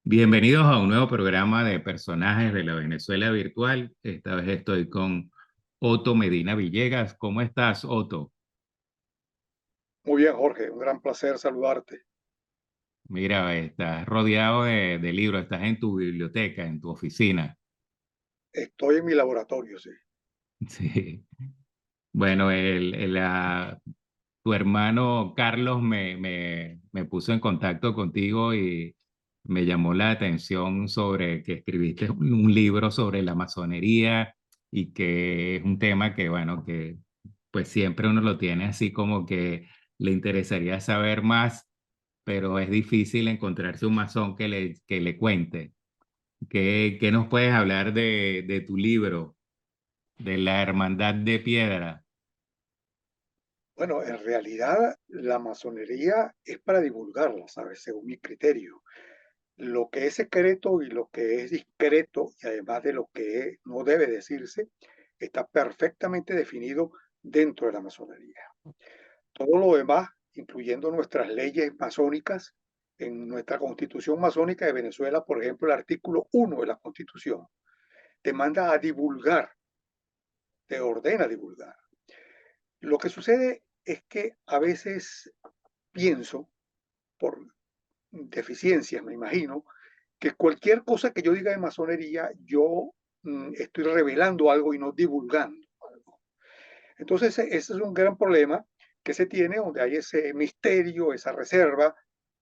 Bienvenidos a un nuevo programa de personajes de la Venezuela virtual. Esta vez estoy con Otto Medina Villegas. ¿Cómo estás, Otto? Muy bien, Jorge, un gran placer saludarte. Mira, estás rodeado de libros, estás en tu biblioteca, en tu oficina. Estoy en mi laboratorio, sí. Sí. Bueno, tu hermano Carlos me puso en contacto contigo y me llamó la atención sobre que escribiste un libro sobre la masonería y que es un tema que, bueno, que pues siempre uno lo tiene así como que le interesaría saber más, pero es difícil encontrarse un masón que le cuente. ¿Qué nos puedes hablar de tu libro, de la Hermandad de Piedra? Bueno, en realidad la masonería es para divulgarla, ¿sabes? Según mi criterio. Lo que es secreto y lo que es discreto, y además de lo que no debe decirse, está perfectamente definido dentro de la masonería. Todo lo demás, incluyendo nuestras leyes masónicas, en nuestra constitución masónica de Venezuela, por ejemplo, el artículo 1 de la constitución, te manda a divulgar, te ordena divulgar. Lo que sucede es que a veces pienso, por deficiencias, me imagino, que cualquier cosa que yo diga de masonería, yo estoy revelando algo y no divulgando algo. Entonces, ese es un gran problema que se tiene, donde hay ese misterio, esa reserva,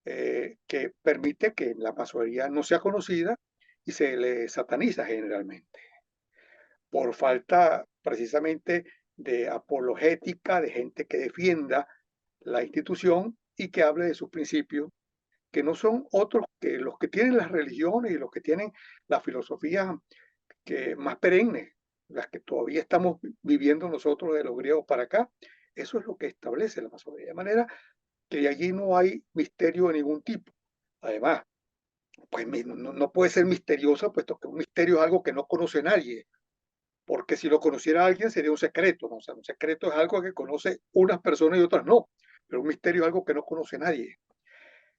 que permite que la masonería no sea conocida y se le sataniza generalmente, por falta precisamente de apologética, de gente que defienda la institución y que hable de sus principios, que no son otros que los que tienen las religiones y los que tienen la filosofía que más perennes, las que todavía estamos viviendo nosotros de los griegos para acá. Eso es lo que establece la masonería. De manera que allí no hay misterio de ningún tipo. Además, pues no puede ser misteriosa, puesto que un misterio es algo que no conoce nadie, porque si lo conociera alguien sería un secreto, ¿no? O sea, un secreto es algo que conoce unas personas y otras no, pero un misterio es algo que no conoce nadie.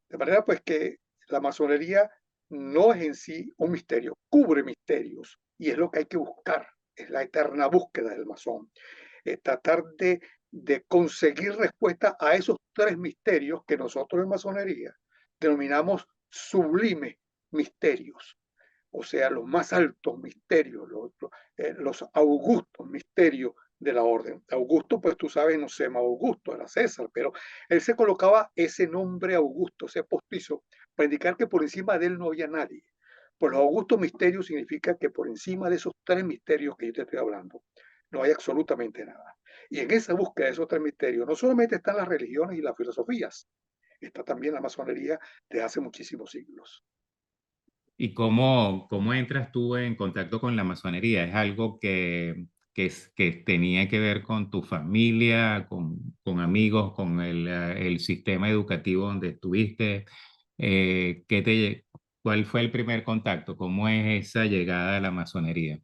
De manera pues que la masonería no es en sí un misterio, cubre misterios y es lo que hay que buscar, es la eterna búsqueda del masón, tratar de conseguir respuesta a esos tres misterios que nosotros en masonería denominamos sublimes misterios, o sea, los más altos misterios, los augustos misterios de la orden. Augusto, pues tú sabes, no se llama Augusto, era César, pero él se colocaba ese nombre Augusto, ese postizo, para indicar que por encima de él no había nadie. Pues los augustos misterios significa que por encima de esos tres misterios que yo te estoy hablando, no hay absolutamente nada. Y en esa búsqueda de esos tres misterios, no solamente están las religiones y las filosofías, está también la masonería de hace muchísimos siglos. ¿Y cómo entras tú en contacto con la masonería? ¿Es algo que tenía que ver con tu familia, con amigos, con el sistema educativo donde estuviste? ¿Qué cuál fue el primer contacto? ¿Cómo es esa llegada a la masonería?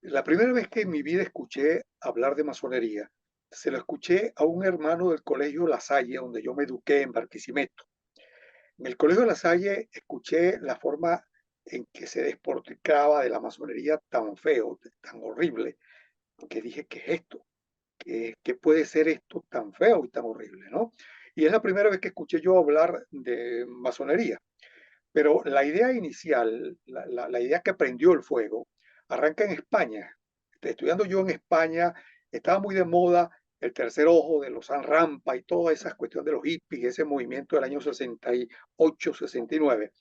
La primera vez que en mi vida escuché hablar de masonería, se lo escuché a un hermano del colegio La Salle, donde yo me eduqué en Barquisimeto. En el colegio La Salle escuché la forma en que se despotricaba de la masonería tan feo, tan horrible, que dije, ¿qué es esto? ¿Qué puede ser esto tan feo y tan horrible, no? Y es la primera vez que escuché yo hablar de masonería. Pero la idea inicial, la idea que prendió el fuego, arranca en España. Estudiando yo en España, estaba muy de moda el tercer ojo de los San Rampa y toda esa cuestión de los hippies, ese movimiento del año 68, 69.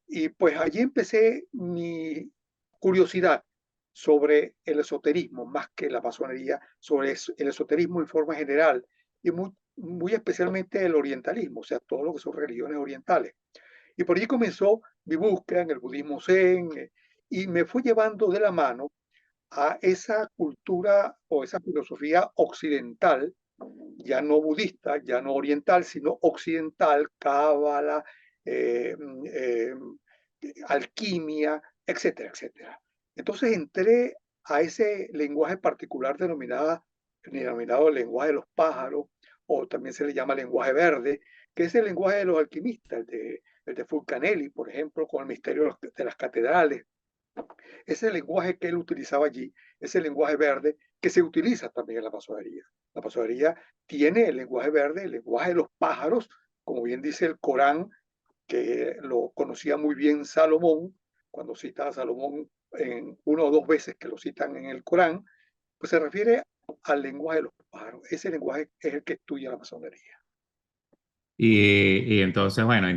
Y pues allí empecé mi curiosidad sobre el esoterismo, más que la masonería, sobre el esoterismo en forma general y muy especialmente el orientalismo, o sea, todo lo que son religiones orientales. Y por allí comenzó mi búsqueda en el budismo zen y me fue llevando de la mano a esa cultura o esa filosofía occidental, ya no budista, ya no oriental, sino occidental, cábala, eh, eh, alquimia, etcétera, etcétera. Entonces entré a ese lenguaje particular denominado el lenguaje de los pájaros, o también se le llama lenguaje verde, que es el lenguaje de los alquimistas, el de Fulcanelli, por ejemplo, con el misterio de las catedrales. Ese lenguaje que él utilizaba allí, ese lenguaje verde que se utiliza también en la masonería. La masonería tiene el lenguaje verde, el lenguaje de los pájaros, como bien dice el Corán, que lo conocía muy bien Salomón, cuando cita a Salomón en una o dos veces que lo citan en el Corán, pues se refiere al lenguaje de los pájaros. Ese lenguaje es el que estudia la masonería. Y entonces, bueno,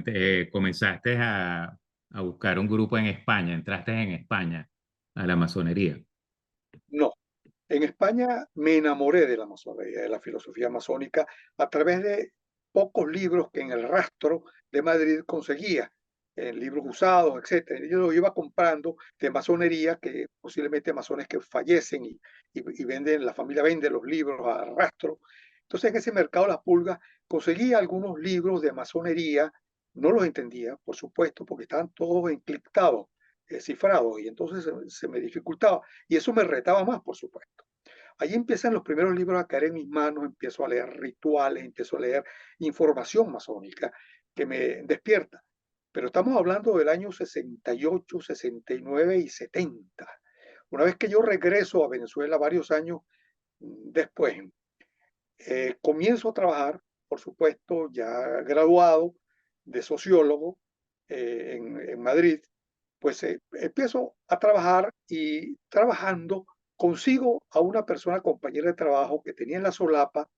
comenzaste a buscar un grupo en España, entraste en España a la masonería. No, en España me enamoré de la masonería, de la filosofía masónica, a través de pocos libros que en el rastro de Madrid conseguía, en libros usados, etcétera. Yo lo iba comprando de masonería, que posiblemente masones que fallecen y venden, la familia vende los libros a rastro. Entonces en ese mercado de las pulgas conseguía algunos libros de masonería, no los entendía, por supuesto, porque estaban todos encriptados, cifrados, y entonces se me dificultaba. Y eso me retaba más, por supuesto. Allí empiezan los primeros libros a caer en mis manos, empiezo a leer rituales, empiezo a leer información masónica que me despierta. Pero estamos hablando del año 68, 69 y 70. Una vez que yo regreso a Venezuela varios años después, comienzo a trabajar, por supuesto, ya graduado de sociólogo en Madrid, pues empiezo a trabajar y trabajando consigo a una persona, compañera de trabajo, que tenía en la solapa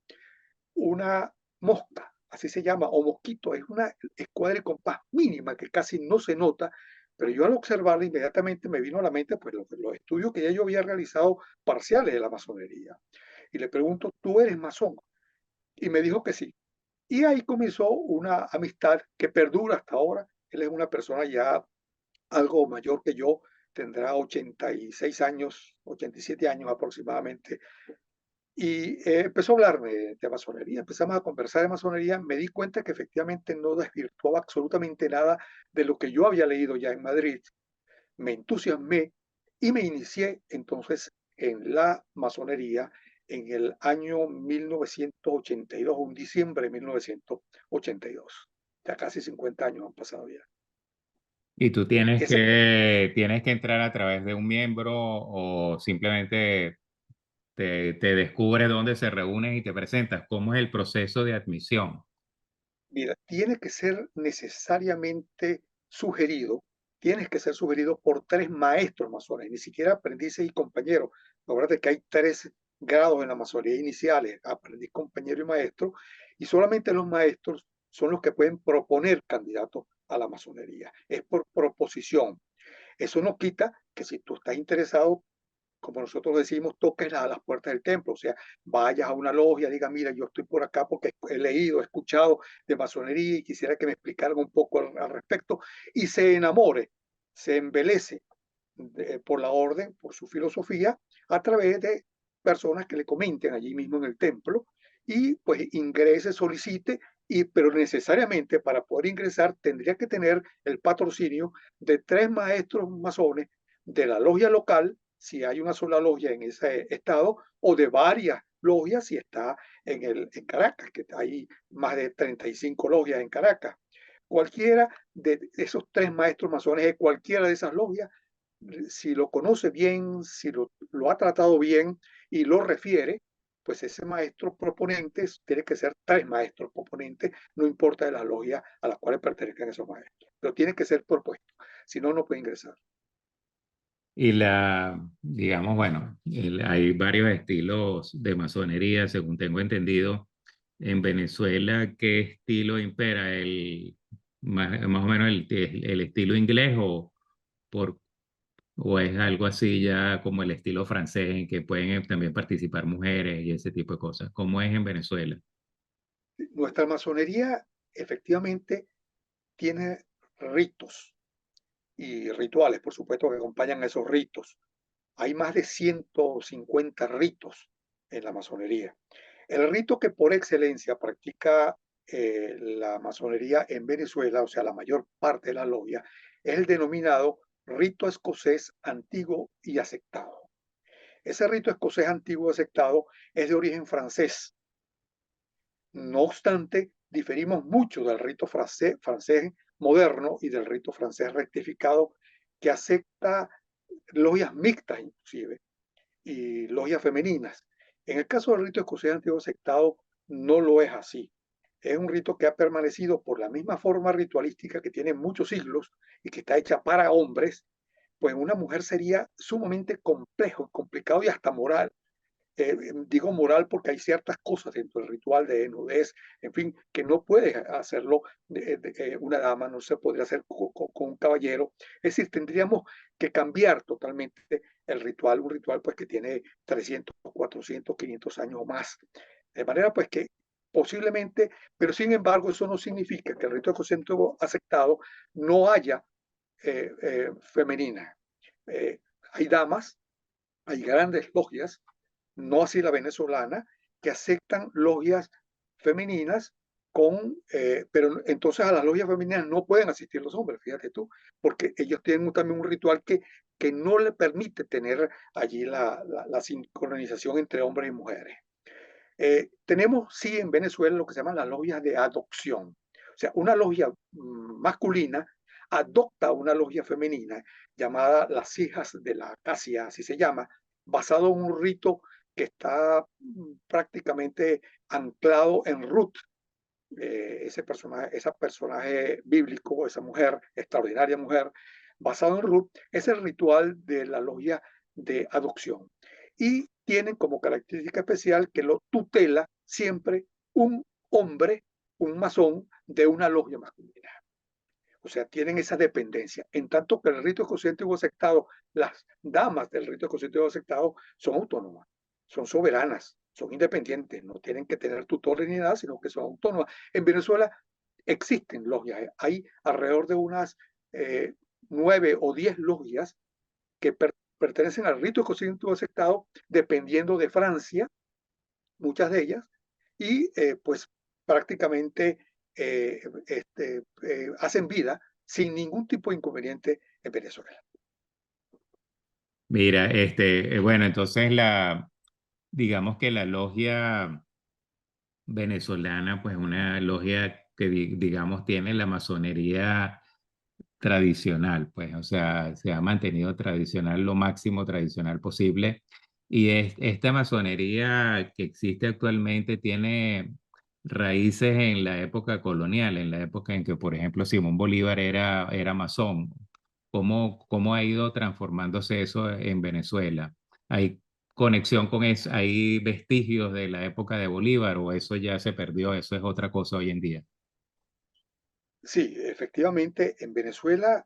una mosca, así se llama, o mosquito, es una escuadra de compás mínima que casi no se nota, pero yo al observarla inmediatamente me vino a la mente pues los estudios que ya yo había realizado parciales de la masonería. Y le pregunto, ¿tú eres masón? Y me dijo que sí. Y ahí comenzó una amistad que perdura hasta ahora. Él es una persona ya algo mayor que yo, tendrá 86 años, 87 años aproximadamente. Y empezó a hablarme de masonería, empezamos a conversar de masonería, me di cuenta que efectivamente no desvirtuaba absolutamente nada de lo que yo había leído ya en Madrid, me entusiasmé y me inicié entonces en la masonería en el año 1982, un diciembre de 1982. Ya casi 50 años han pasado ya. ¿Y tú Ese, tienes que entrar a través de un miembro o simplemente te descubres dónde se reúnen y te presentas? ¿Cómo es el proceso de admisión? Mira, tiene que ser necesariamente sugerido, tienes que ser sugerido por tres maestros masones, ni siquiera aprendices y compañeros. Acuérdate que hay tres grados en la masonería iniciales, aprendiz, compañero y maestro, y solamente los maestros son los que pueden proponer candidatos a la masonería. Es por proposición. Eso no quita que si tú estás interesado, como nosotros decimos, toques a las puertas del templo, o sea, vayas a una logia, diga, mira, yo estoy por acá porque he leído, he escuchado de masonería y quisiera que me explicaran un poco al respecto, y se enamore, se embelece por la orden, por su filosofía, a través de personas que le comenten allí mismo en el templo, y pues ingrese, solicite, pero necesariamente para poder ingresar tendría que tener el patrocinio de tres maestros masones de la logia local, si hay una sola logia en ese estado, o de varias logias si está en Caracas, que hay más de 35 logias en Caracas. Cualquiera de esos tres maestros masones de cualquiera de esas logias, si lo conoce bien, si lo ha tratado bien y lo refiere, pues ese maestro proponente tiene que ser tres maestros proponentes, no importa de la logia a las cuales pertenezcan esos maestros, pero tiene que ser propuesto, si no, no puede ingresar. Y digamos, bueno, hay varios estilos de masonería, según tengo entendido. En Venezuela, ¿qué estilo impera? Más o menos el estilo inglés por, o es algo así ya como el estilo francés en que pueden también participar mujeres y ese tipo de cosas. ¿Cómo es en Venezuela? Nuestra masonería efectivamente tiene ritos y rituales, por supuesto, que acompañan a esos ritos. Hay más de 150 ritos en la masonería. El rito que por excelencia practica la masonería en Venezuela, o sea, la mayor parte de la logia, es el denominado rito escocés antiguo y aceptado. Ese rito escocés antiguo y aceptado es de origen francés. No obstante, diferimos mucho del rito francés moderno y del rito francés rectificado, que acepta logias mixtas inclusive y logias femeninas. En el caso del rito escocés antiguo aceptado no lo es así. Es un rito que ha permanecido por la misma forma ritualística que tiene muchos siglos y que está hecha para hombres, pues una mujer sería sumamente complejo, complicado y hasta moral. Digo moral porque hay ciertas cosas dentro del ritual de nudez, en fin, que no puede hacerlo una dama, no se podría hacer con un caballero. Es decir, tendríamos que cambiar totalmente el ritual, un ritual pues que tiene 300, 400, 500 años o más. De manera pues que posiblemente, pero sin embargo eso no significa que el rito ecocéntrico aceptado no haya femenina. Eh, hay damas, hay grandes logias, no así la venezolana, que aceptan logias femeninas pero entonces a las logias femeninas no pueden asistir los hombres, fíjate tú, porque ellos tienen también un ritual que no le permite tener allí la sincronización entre hombres y mujeres. Tenemos, sí, en Venezuela lo que se llaman las logias de adopción. O sea, una logia masculina adopta una logia femenina llamada las hijas de la acacia, así se llama, basado en un rito que está prácticamente anclado en Ruth, ese personaje bíblico, esa mujer, extraordinaria mujer, basado en Ruth, es el ritual de la logia de adopción. Y tienen como característica especial que lo tutela siempre un hombre, un masón de una logia masculina. O sea, tienen esa dependencia. En tanto que el rito consciente aceptado, las damas del rito consciente aceptado son autónomas, son soberanas, son independientes, no tienen que tener tutores ni nada, sino que son autónomas. En Venezuela existen logias, hay alrededor de unas 9 o 10 logias que pertenecen al rito consciente aceptado, dependiendo de Francia, muchas de ellas, y pues prácticamente hacen vida sin ningún tipo de inconveniente en Venezuela. Mira, bueno, entonces digamos que la logia venezolana, pues una logia que digamos tiene la masonería tradicional, pues, o sea, se ha mantenido tradicional lo máximo tradicional posible. Y esta masonería que existe actualmente tiene raíces en la época colonial, en la época en que, por ejemplo, Simón Bolívar era masón. ¿Cómo ha ido transformándose eso en Venezuela? ¿Hay conexión con eso? ¿Hay vestigios de la época de Bolívar o eso ya se perdió? Eso es otra cosa hoy en día. Sí, efectivamente, en Venezuela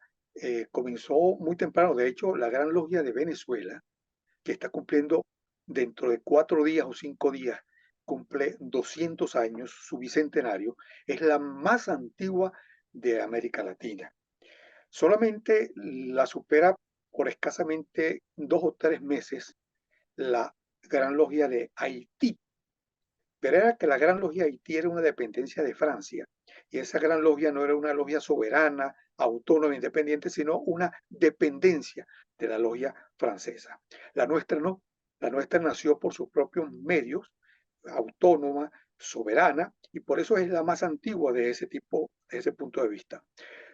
comenzó muy temprano. De hecho, la Gran Logia de Venezuela, que está cumpliendo dentro de 4 días o 5 días, cumple 200 años, su bicentenario, es la más antigua de América Latina. Solamente la supera por escasamente 2 o 3 meses la Gran Logia de Haití, pero era que la Gran Logia de Haití era una dependencia de Francia y esa Gran Logia no era una logia soberana, autónoma, independiente, sino una dependencia de la logia francesa. La nuestra no, la nuestra nació por sus propios medios, autónoma, soberana, y por eso es la más antigua de ese tipo, de ese punto de vista.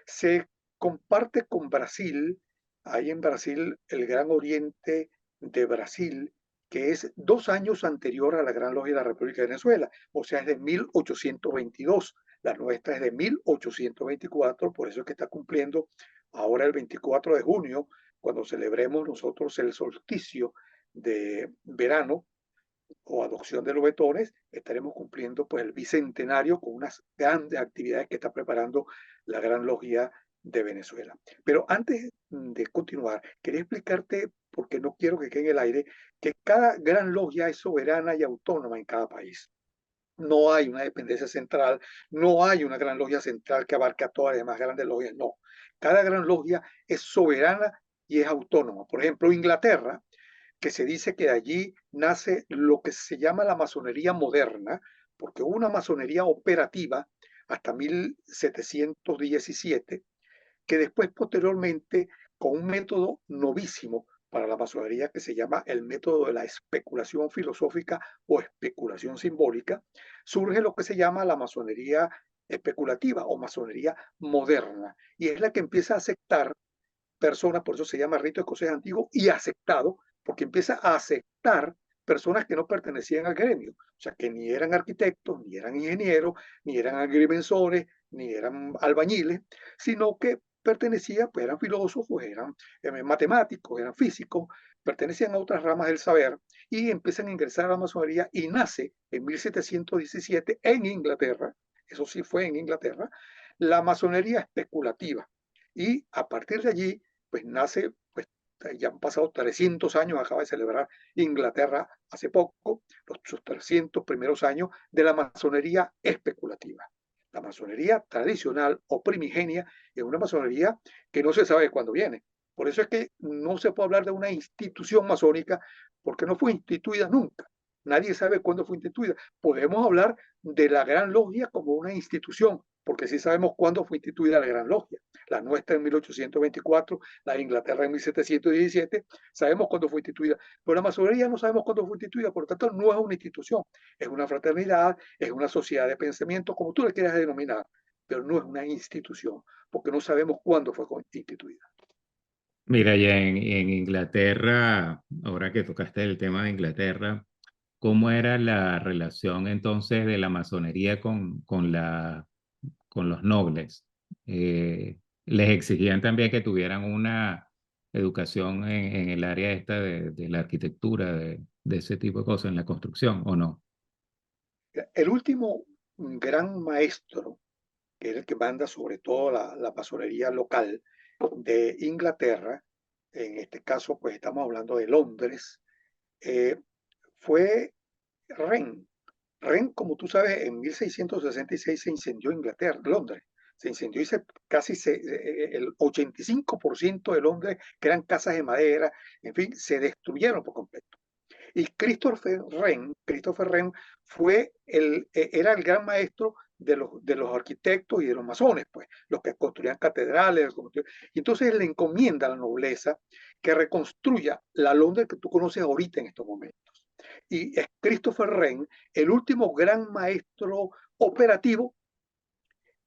Se comparte con Brasil, hay en Brasil el Gran Oriente de Brasil, que es 2 años anterior a la Gran Logia de la República de Venezuela, o sea, es de 1822. La nuestra es de 1824, por eso es que está cumpliendo ahora el 24 de junio, cuando celebremos nosotros el solsticio de verano o adopción de los betones, estaremos cumpliendo pues el bicentenario con unas grandes actividades que está preparando la Gran Logia de Venezuela. Pero antes de continuar, quería explicarte, porque no quiero que quede en el aire, que cada gran logia es soberana y autónoma en cada país. No hay una dependencia central, no hay una gran logia central que abarque a todas las demás grandes logias, no. Cada gran logia es soberana y es autónoma. Por ejemplo, Inglaterra, que se dice que de allí nace lo que se llama la masonería moderna, porque hubo una masonería operativa hasta 1717, que después posteriormente, con un método novísimo, para la masonería que se llama el método de la especulación filosófica o especulación simbólica, surge lo que se llama la masonería especulativa o masonería moderna, y es la que empieza a aceptar personas, por eso se llama rito escocés antiguo y aceptado, porque empieza a aceptar personas que no pertenecían al gremio, o sea, que ni eran arquitectos, ni eran ingenieros, ni eran agrimensores, ni eran albañiles, sino que pertenecían, pues eran filósofos, eran matemáticos, eran físicos, pertenecían a otras ramas del saber y empiezan a ingresar a la masonería y nace en 1717 en Inglaterra, eso sí fue en Inglaterra, la masonería especulativa. Y a partir de allí pues nace, pues ya han pasado 300 años, acaba de celebrar Inglaterra hace poco, sus 300 primeros años de la masonería especulativa. La masonería tradicional o primigenia es una masonería que no se sabe cuándo viene. Por eso es que no se puede hablar de una institución masónica porque no fue instituida nunca. Nadie sabe cuándo fue instituida. Podemos hablar de la Gran Logia como una institución, porque sí sabemos cuándo fue instituida la Gran Logia. La nuestra en 1824, la de Inglaterra en 1717, sabemos cuándo fue instituida, pero la masonería no sabemos cuándo fue instituida, por lo tanto no es una institución, es una fraternidad, es una sociedad de pensamiento, como tú le quieras denominar, pero no es una institución, porque no sabemos cuándo fue instituida. Mira, ya en Inglaterra, ahora que tocaste el tema de Inglaterra, ¿cómo era la relación entonces de la masonería con los nobles? ¿Les exigían también que tuvieran una educación en el área esta de la arquitectura, de ese tipo de cosas, en la construcción, o no? El último gran maestro, que es el que manda sobre todo la masonería local de Inglaterra, en este caso pues estamos hablando de Londres, eh, fue Ren. Ren, como tú sabes, en 1666 se incendió Inglaterra, Londres. Se incendió y el 85% de Londres, que eran casas de madera, en fin, se destruyeron por completo. Y Christopher Wren era el gran maestro de los arquitectos y de los masones, pues, los que construían catedrales. Y entonces le encomienda a la nobleza que reconstruya la Londres que tú conoces ahorita en estos momentos. Y es Christopher Wren el último gran maestro operativo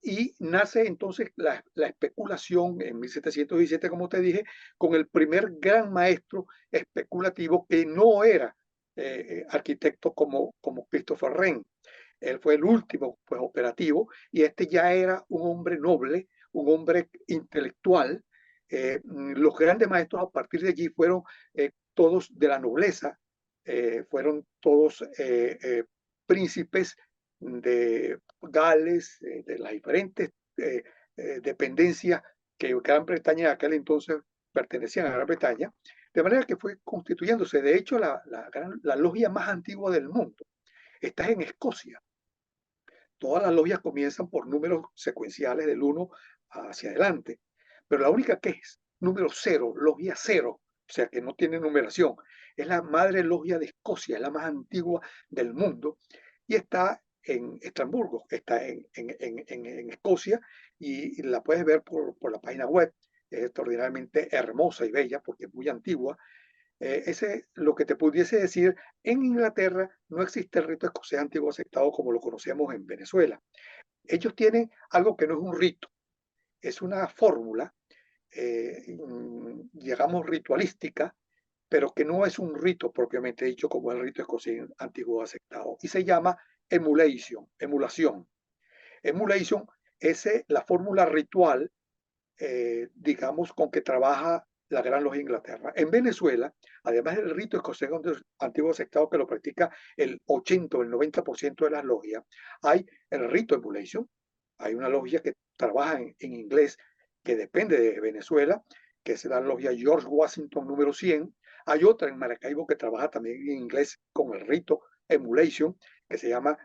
y nace entonces la especulación en 1717, como te dije, con el primer gran maestro especulativo que no era arquitecto como Christopher Wren. Él fue el último pues, operativo y este ya era un hombre noble, un hombre intelectual. Los grandes maestros a partir de allí fueron todos de la nobleza, fueron todos príncipes de Gales, de las diferentes dependencias que Gran Bretaña en aquel entonces pertenecían a Gran Bretaña, de manera que fue constituyéndose. De hecho, la logia más antigua del mundo está en Escocia. Todas las logias comienzan por números secuenciales del 1 hacia adelante, pero la única que es número 0, logia 0, o sea que no tiene numeración, es la Madre Logia de Escocia, es la más antigua del mundo y está en Estrasburgo, está en Escocia y la puedes ver por la página web. Es extraordinariamente hermosa y bella porque es muy antigua. Ese, lo que te pudiese decir, en Inglaterra no existe el rito escocés antiguo aceptado como lo conocemos en Venezuela. Ellos tienen algo que no es un rito, es una fórmula, digamos, ritualística, pero que no es un rito propiamente dicho como el rito escocés antiguo aceptado. Y se llama emulación. Emulation es la fórmula ritual, digamos, con que trabaja la Gran Logia de Inglaterra. En Venezuela, además del rito escocés antiguo aceptado que lo practica el 80 o el 90% de las logias, hay el rito emulation. Hay una logia que trabaja en inglés que depende de Venezuela, que es la logia George Washington número 100. Hay otra en Maracaibo que trabaja también en inglés con el rito emulation, que se llama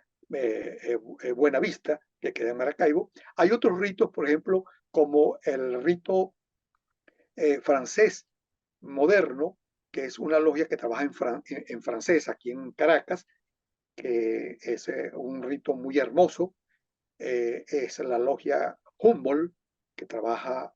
Buena Vista, que queda en Maracaibo. Hay otros ritos, por ejemplo, como el rito francés moderno, que es una logia que trabaja en francés aquí en Caracas, que es un rito muy hermoso. Es la logia Humboldt, que trabaja,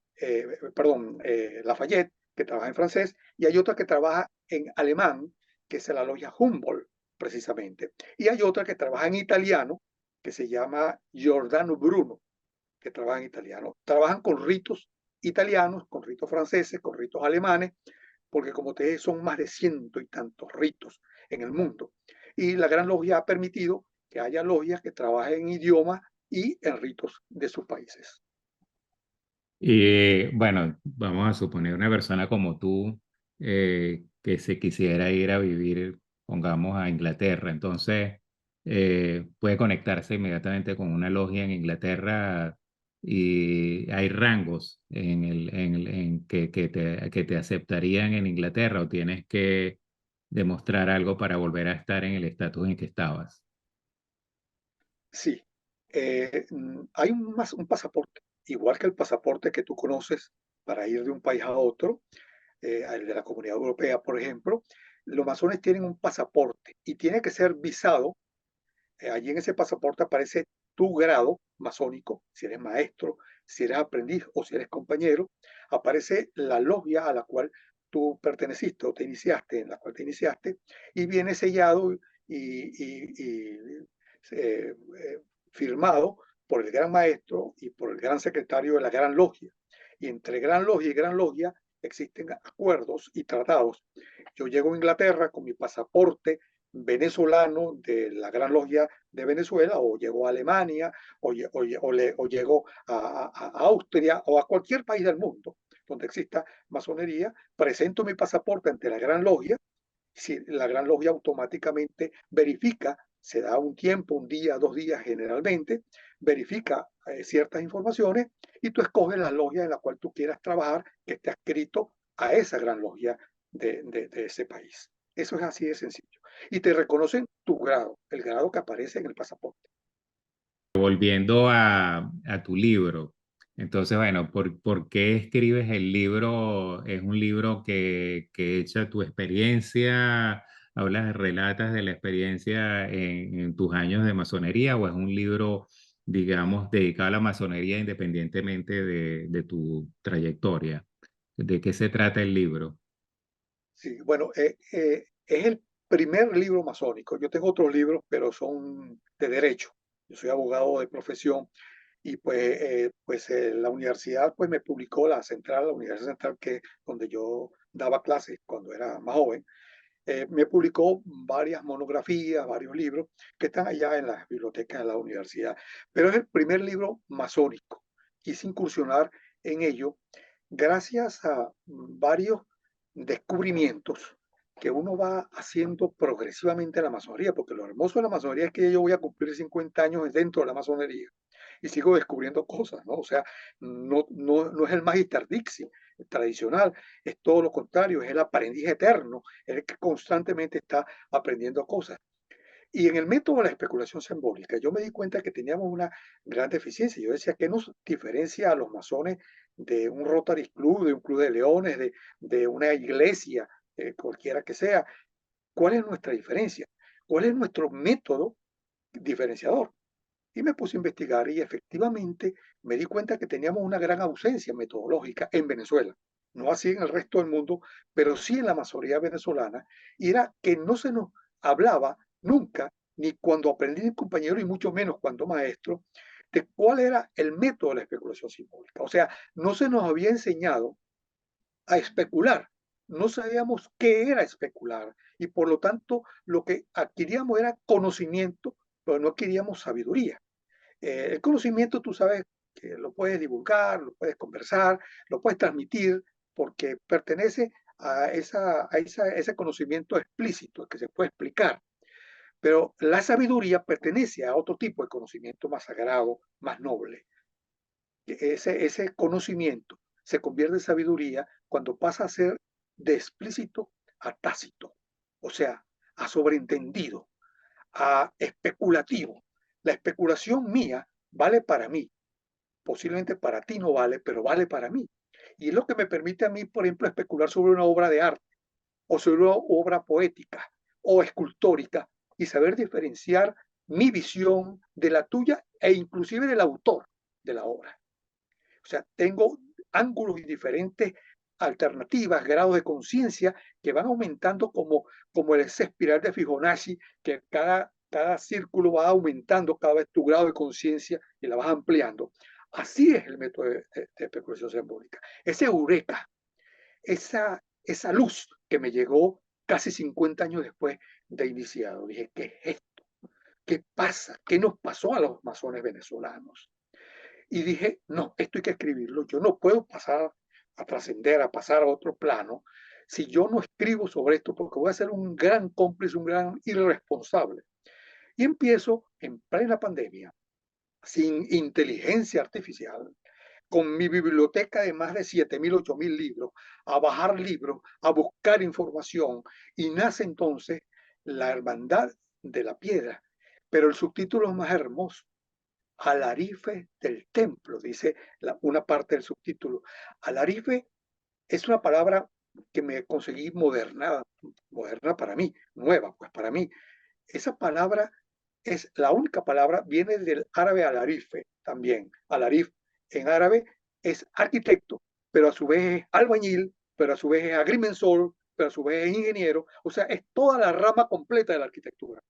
perdón, Lafayette, que trabaja en francés, y hay otra que trabaja en alemán, que es la logia Humboldt, precisamente. Y hay otra que trabaja en italiano, que se llama Giordano Bruno, que trabaja en italiano. Trabajan con ritos italianos, con ritos franceses, con ritos alemanes, porque como te dije, son más de ciento y tantos ritos en el mundo. Y la Gran Logia ha permitido que haya logias que trabajen en idiomas y en ritos de sus países. Y bueno, vamos a suponer una persona como tú que se quisiera ir a vivir, pongamos, a Inglaterra. Entonces, puede conectarse inmediatamente con una logia en Inglaterra y hay rangos en que te aceptarían en Inglaterra o tienes que demostrar algo para volver a estar en el estatus en que estabas. Sí, hay un pasaporte, igual que el pasaporte que tú conoces para ir de un país a otro, al de la Comunidad Europea, por ejemplo. Los masones tienen un pasaporte y tiene que ser visado. Allí en ese pasaporte aparece tu grado masónico, si eres maestro, si eres aprendiz o si eres compañero. Aparece la logia a la cual tú perteneciste o te iniciaste, en la cual te iniciaste, y viene sellado y firmado por el gran maestro y por el gran secretario de la gran logia. Y entre gran logia y gran logia existen acuerdos y tratados. Yo llego a Inglaterra con mi pasaporte venezolano de la Gran Logia de Venezuela, o llego a Alemania, o llego a Austria, o a cualquier país del mundo donde exista masonería, presento mi pasaporte ante la Gran Logia. Si la Gran Logia automáticamente verifica, se da un tiempo, un día, 2 días generalmente, verifica ciertas informaciones, y tú escoges la logia en la cual tú quieras trabajar, que esté adscrito a esa Gran Logia de ese país. Eso es así de sencillo. Y te reconocen tu grado, el grado que aparece en el pasaporte. Volviendo a tu libro, entonces, bueno, ¿por qué escribes el libro? ¿Es un libro que echa tu experiencia, hablas, relatas de la experiencia en tus años de masonería o es un libro, digamos, dedicado a la masonería independientemente de tu trayectoria? ¿De qué se trata el libro? Sí, bueno, es el primer libro masónico. Yo tengo otros libros, pero son de derecho. Yo soy abogado de profesión, y la universidad pues me publicó, la Universidad Central, que donde yo daba clases cuando era más joven, me publicó varias monografías, varios libros que están allá en las bibliotecas de la universidad. Pero es el primer libro masónico. Quise incursionar en ello gracias a varios descubrimientos que uno va haciendo progresivamente en la masonería, porque lo hermoso de la masonería es que yo voy a cumplir 50 años dentro de la masonería y sigo descubriendo cosas, ¿no? O sea, no es el Magister Dixit tradicional, es todo lo contrario, es el aprendiz eterno, es el que constantemente está aprendiendo cosas. Y en el método de la especulación simbólica, yo me di cuenta que teníamos una gran deficiencia. Yo decía, ¿qué nos diferencia a los masones de un Rotary Club, de un club de leones, de una iglesia, cualquiera que sea? ¿Cuál es nuestra diferencia? ¿Cuál es nuestro método diferenciador? Y me puse a investigar, y efectivamente me di cuenta que teníamos una gran ausencia metodológica en Venezuela. No así en el resto del mundo, pero sí en la masonería venezolana. Y era que no se nos hablaba nunca, ni cuando aprendí de compañero y mucho menos cuando maestro, de cuál era el método de la especulación simbólica. O sea, no se nos había enseñado a especular. No sabíamos qué era especular, y por lo tanto lo que adquiríamos era conocimiento, pero no adquiríamos sabiduría. El conocimiento, tú sabes que lo puedes divulgar, lo puedes conversar, lo puedes transmitir, porque pertenece a ese conocimiento explícito que se puede explicar. Pero la sabiduría pertenece a otro tipo de conocimiento más sagrado, más noble. Ese conocimiento se convierte en sabiduría cuando pasa a ser de explícito a tácito, o sea, a sobreentendido, a especulativo. La especulación mía vale para mí, posiblemente para ti no vale, pero vale para mí. Y es lo que me permite a mí, por ejemplo, especular sobre una obra de arte, o sobre una obra poética o escultórica, y saber diferenciar mi visión de la tuya, e inclusive del autor de la obra. O sea, tengo ángulos diferentes alternativas, grados de conciencia que van aumentando como esa espiral de Fibonacci, que cada círculo va aumentando cada vez tu grado de conciencia y la vas ampliando. Así es el método de especulación simbólica. Ese eureka, esa luz que me llegó casi 50 años después de iniciado. Dije, ¿qué es esto? ¿Qué pasa? ¿Qué nos pasó a los masones venezolanos? Y dije, no, esto hay que escribirlo. Yo no puedo pasar a trascender, a pasar a otro plano, si yo no escribo sobre esto, porque voy a ser un gran cómplice, un gran irresponsable. Y empiezo en plena pandemia, sin inteligencia artificial, con mi biblioteca de más de 7.000, 8.000 libros, a bajar libros, a buscar información, y nace entonces la Hermandad de la Piedra. Pero el subtítulo es más hermoso. Alarife del templo, dice una parte del subtítulo. Alarife es una palabra que me conseguí moderna para mí, nueva, pues para mí. Esa palabra es la única palabra, viene del árabe alarife también. Alarif en árabe es arquitecto, pero a su vez es albañil, pero a su vez es agrimensor, pero a su vez es ingeniero. O sea, es toda la rama completa de la arquitectura.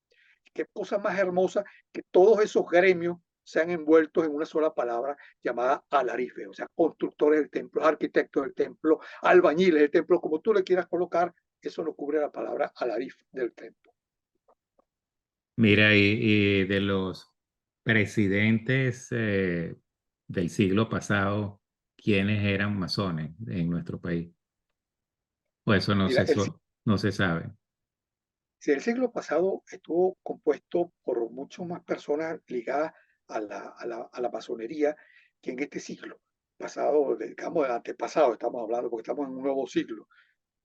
Qué cosa más hermosa que todos esos gremios sean envueltos en una sola palabra llamada alarife, o sea, constructores del templo, arquitectos del templo, albañiles del templo, como tú le quieras colocar, eso lo cubre la palabra alarife del templo. Mira, y de los presidentes del siglo pasado, ¿quiénes eran masones en nuestro país? O eso Mira, no se sabe. si el siglo pasado estuvo compuesto por muchas más personas ligadas a la masonería que en este siglo pasado, digamos, del antepasado, estamos hablando, porque estamos en un nuevo siglo.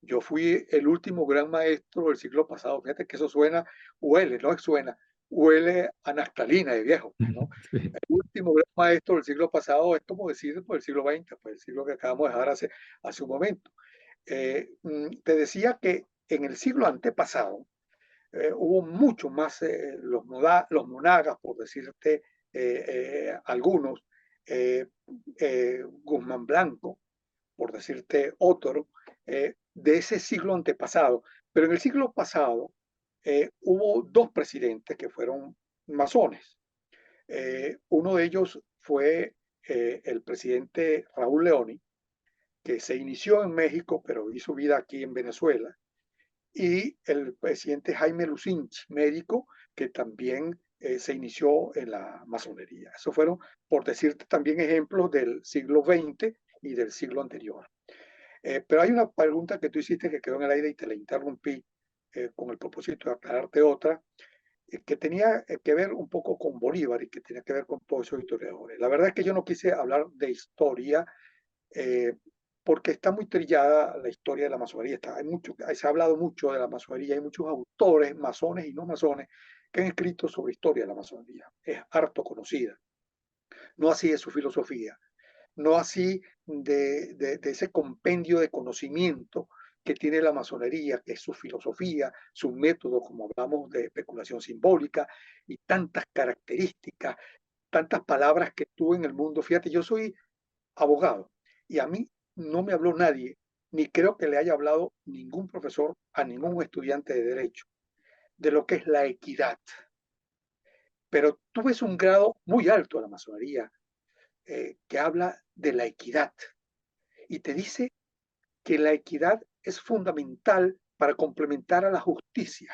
Yo fui el último gran maestro del siglo pasado. Fíjate que eso suena, huele, no suena, huele a naftalina de viejo, ¿no? Sí. El último gran maestro del siglo pasado es como decir por el siglo XX, pues el siglo que acabamos de dejar hace un momento. Te decía que en el siglo antepasado hubo mucho más los monagas, por decirte algunos, eh, Guzmán Blanco, por decirte otro, de ese siglo antepasado. Pero en el siglo pasado hubo dos presidentes que fueron masones. Uno de ellos fue el presidente Raúl Leoni, que se inició en México, pero hizo vida aquí en Venezuela, y el presidente Jaime Lucinch, médico, que también se inició en la masonería. Esos fueron, por decirte, también ejemplos del siglo XX y del siglo anterior. Pero hay una pregunta que tú hiciste que quedó en el aire y te la interrumpí con el propósito de aclararte otra, que tenía que ver un poco con Bolívar y que tenía que ver con todos esos historiadores. La verdad es que yo no quise hablar de historia eh, porque está muy trillada la historia de la masonería. Se ha hablado mucho de la masonería, hay muchos autores, masones y no masones, que han escrito sobre historia de la masonería. Es harto conocida. No así de su filosofía, no así de ese compendio de conocimiento que tiene la masonería, que es su filosofía, su método, como hablamos de especulación simbólica, y tantas características, tantas palabras que tú en el mundo. Fíjate, yo soy abogado y a mí no me habló nadie, ni creo que le haya hablado ningún profesor a ningún estudiante de derecho, de lo que es la equidad. Pero tú ves un grado muy alto de la masonería que habla de la equidad y te dice que la equidad es fundamental para complementar a la justicia,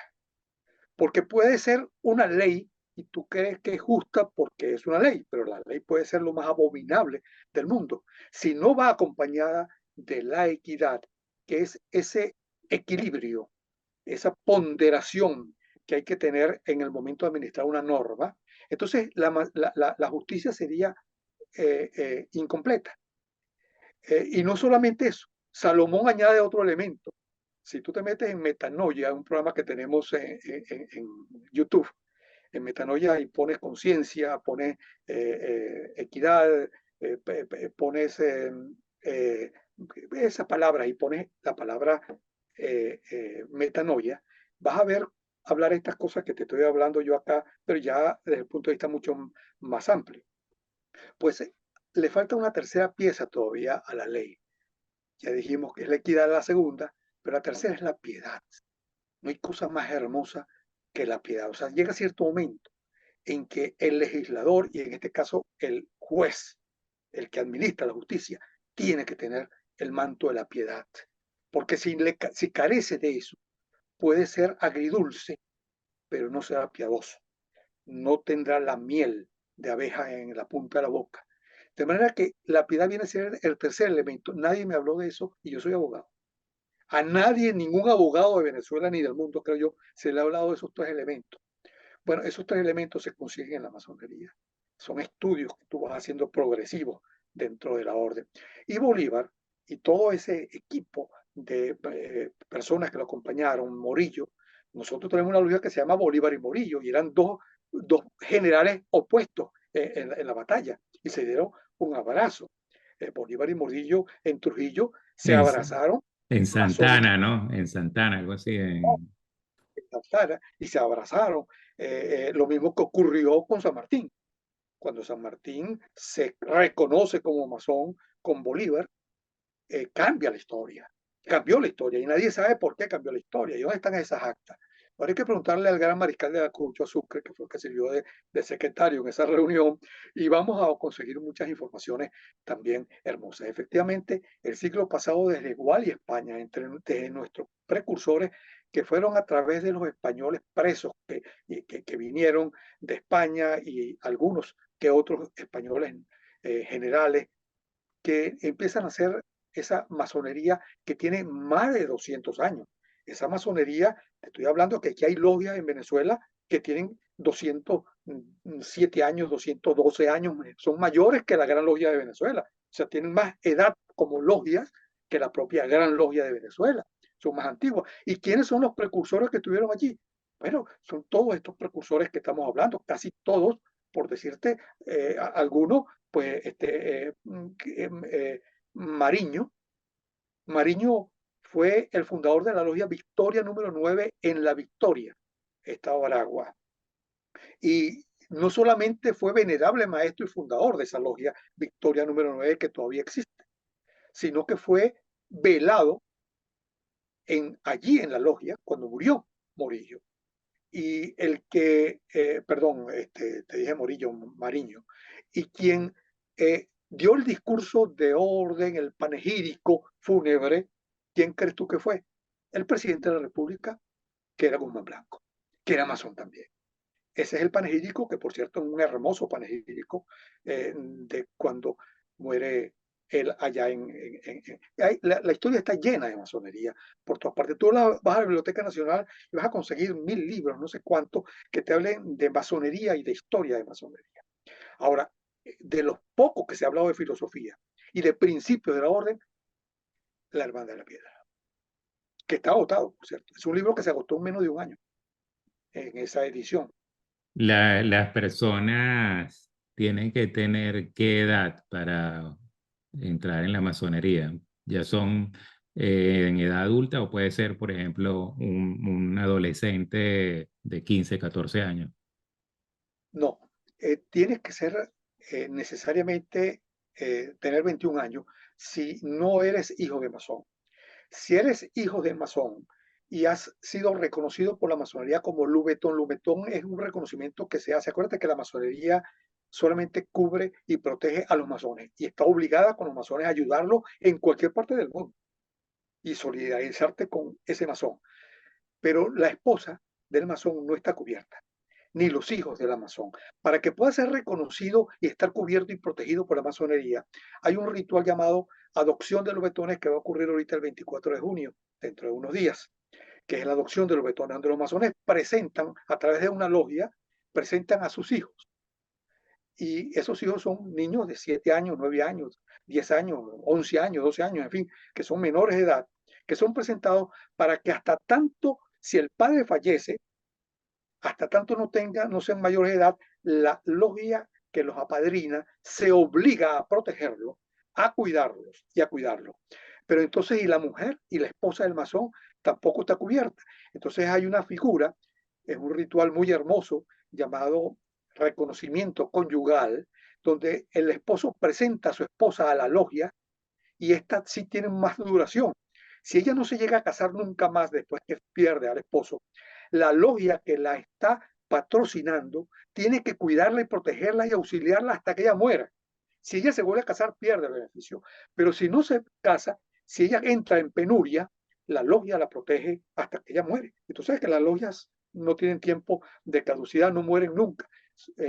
porque puede ser una ley y tú crees que es justa porque es una ley, pero la ley puede ser lo más abominable del mundo. Si no va acompañada de la equidad, que es ese equilibrio, esa ponderación que hay que tener en el momento de administrar una norma, entonces la justicia sería incompleta. Y no solamente eso, Salomón añade otro elemento. Si tú te metes en Metanoia, un programa que tenemos en YouTube, en Metanoia y pones conciencia, pones equidad, pones esas palabras y pones la palabra metanoia, vas a ver hablar estas cosas que te estoy hablando yo acá, pero ya desde el punto de vista mucho más amplio. Pues le falta una tercera pieza todavía a la ley, ya dijimos que es la equidad la segunda, pero la tercera es la piedad. No hay cosa más hermosa que la piedad. O sea, llega cierto momento en que el legislador, y en este caso el juez, el que administra la justicia, tiene que tener el manto de la piedad. Porque si carece de eso, puede ser agridulce, pero no será piadoso. No tendrá la miel de abeja en la punta de la boca. De manera que la piedad viene a ser el tercer elemento. Nadie me habló de eso y yo soy abogado. A nadie, ningún abogado de Venezuela ni del mundo, creo yo, se le ha hablado de esos tres elementos. Bueno, esos tres elementos se consiguen en la masonería. Son estudios que tú vas haciendo progresivos dentro de la orden. Y Bolívar y todo ese equipo de personas que lo acompañaron, Morillo, nosotros tenemos una lucha que se llama Bolívar y Morillo, y eran dos generales opuestos en la batalla, y se dieron un abrazo. Bolívar y Morillo en Trujillo se En, abrazaron en masónicamente Santana, ¿no? En Santana, algo así. y se abrazaron. Lo mismo que ocurrió con San Martín. Cuando San Martín se reconoce como masón con Bolívar, cambia la historia, cambió la historia y nadie sabe por qué cambió la historia y dónde están esas actas. Ahora hay que preguntarle al gran mariscal de Ayacucho, Sucre, que fue el que sirvió de secretario en esa reunión, y vamos a conseguir muchas informaciones también hermosas. Efectivamente, el siglo pasado desde Gual y España, desde nuestros precursores, que fueron a través de los españoles presos que vinieron de España y algunos que otros españoles generales que empiezan a hacer esa masonería que tiene más de 200 años. Esa masonería, estoy hablando que aquí hay logias en Venezuela que tienen 207 años, 212 años, son mayores que la Gran Logia de Venezuela. O sea, tienen más edad como logias que la propia Gran Logia de Venezuela. Son más antiguas. ¿Y quiénes son los precursores que estuvieron allí? Bueno, son todos estos precursores que estamos hablando, casi todos, por decirte algunos, pues Mariño. Mariño fue el fundador de la logia Victoria número 9 en La Victoria, Estado de Aragua. Y no solamente fue venerable maestro y fundador de esa logia Victoria número 9 que todavía existe, sino que fue velado allí en la logia cuando murió Morillo. Y perdón, te dije Morillo, Mariño, y quien dio el discurso de orden, el panegírico fúnebre, ¿quién crees tú que fue? El presidente de la República, que era Guzmán Blanco, que era masón también. Ese es el panegírico, que por cierto es un hermoso panegírico de cuando muere él allá la historia está llena de masonería por todas partes. Tú vas a la Biblioteca Nacional y vas a conseguir 1000 libros, no sé cuántos, que te hablen de masonería y de historia de masonería. Ahora, de los pocos que se ha hablado de filosofía y de principios de la orden, La Hermandad de la Piedra, que está agotado, por cierto. Es un libro que se agotó en menos de un año en esa edición. Las personas tienen que tener qué edad para entrar en la masonería. Ya son en edad adulta o puede ser, por ejemplo, un adolescente de 15, 14 años. No, tienes que ser necesariamente tener 21 años si no eres hijo de masón. Si eres hijo de masón y has sido reconocido por la masonería como Lubetón, Lubetón es un reconocimiento que se hace. Acuérdate que la masonería solamente cubre y protege a los masones y está obligada con los masones a ayudarlos en cualquier parte del mundo y solidarizarte con ese masón. Pero la esposa del masón no está cubierta ni los hijos del masón. Para que pueda ser reconocido y estar cubierto y protegido por la masonería, hay un ritual llamado adopción de los betones que va a ocurrir ahorita el 24 de junio, dentro de unos días, que es la adopción de los betones, donde los masones presentan, a través de una logia, presentan a sus hijos. Y esos hijos son niños de 7 años, 9 años, 10 años, 11 años, 12 años, en fin, que son menores de edad, que son presentados para que hasta tanto, si el padre fallece, hasta tanto no sean mayores de edad, la logia que los apadrina se obliga a protegerlos, a cuidarlos y a cuidarlos. Pero entonces, y la mujer y la esposa del masón tampoco está cubierta. Entonces hay una figura, es un ritual muy hermoso llamado reconocimiento conyugal, donde el esposo presenta a su esposa a la logia y estas sí tienen más duración. Si ella no se llega a casar nunca más después que pierde al esposo, la logia que la está patrocinando tiene que cuidarla y protegerla y auxiliarla hasta que ella muera. Si ella se vuelve a casar, pierde el beneficio. Pero si no se casa, si ella entra en penuria, la logia la protege hasta que ella muere. Y tú sabes que las logias no tienen tiempo de caducidad, no mueren nunca.